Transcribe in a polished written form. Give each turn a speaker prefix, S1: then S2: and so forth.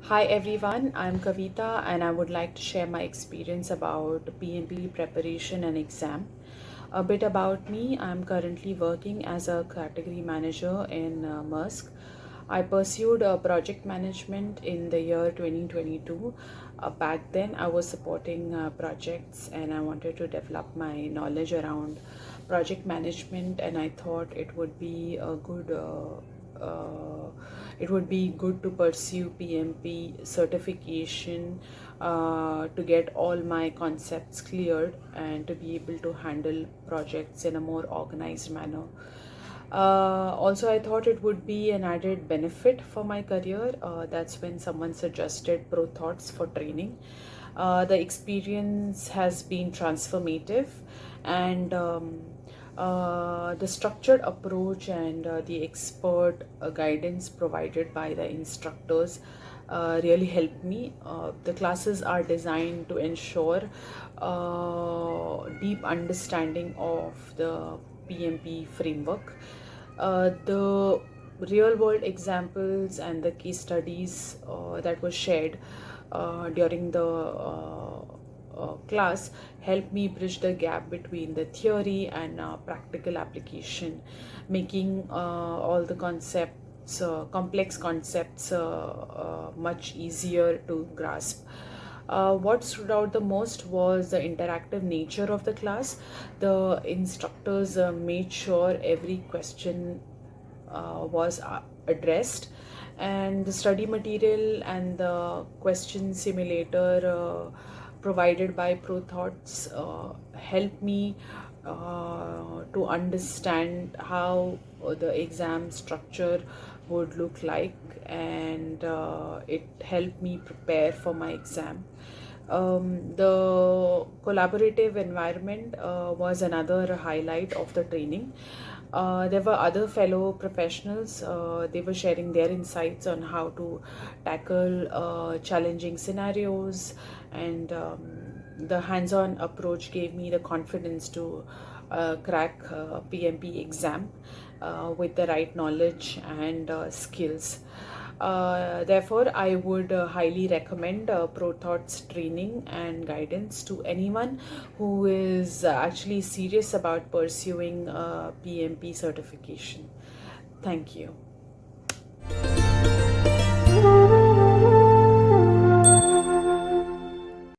S1: Hi everyone, I'm Kavita and I would like to share my experience about PMP preparation and exam. A bit about me, I'm currently working as a category manager in Maersk. I pursued project management in the year 2022. Back then, I was supporting projects and I wanted to develop my knowledge around project management, and I thought uh, it would be good to pursue PMP certification to get all my concepts cleared and to be able to handle projects in a more organized manner. Also, I thought it would be an added benefit for my career. That's when someone suggested ProThoughts for training. The experience has been transformative, and the structured approach and the expert guidance provided by the instructors really helped me. The classes are designed to ensure deep understanding of the PMP framework. The real world examples and the case studies that were shared during the class helped me bridge the gap between the theory and practical application, making all the complex concepts much easier to grasp. What stood out the most was the interactive nature of the class. The instructors made sure every question was addressed, and the study material and the question simulator provided by ProThoughts helped me to understand how the exam structure would look like, and it helped me prepare for my exam. The collaborative environment was another highlight of the training. There were other fellow professionals. They were sharing their insights on how to tackle challenging scenarios, and the hands-on approach gave me the confidence to crack PMP exam with the right knowledge and skills. Therefore, I would highly recommend ProThoughts training and guidance to anyone who is actually serious about pursuing PMP certification. Thank you.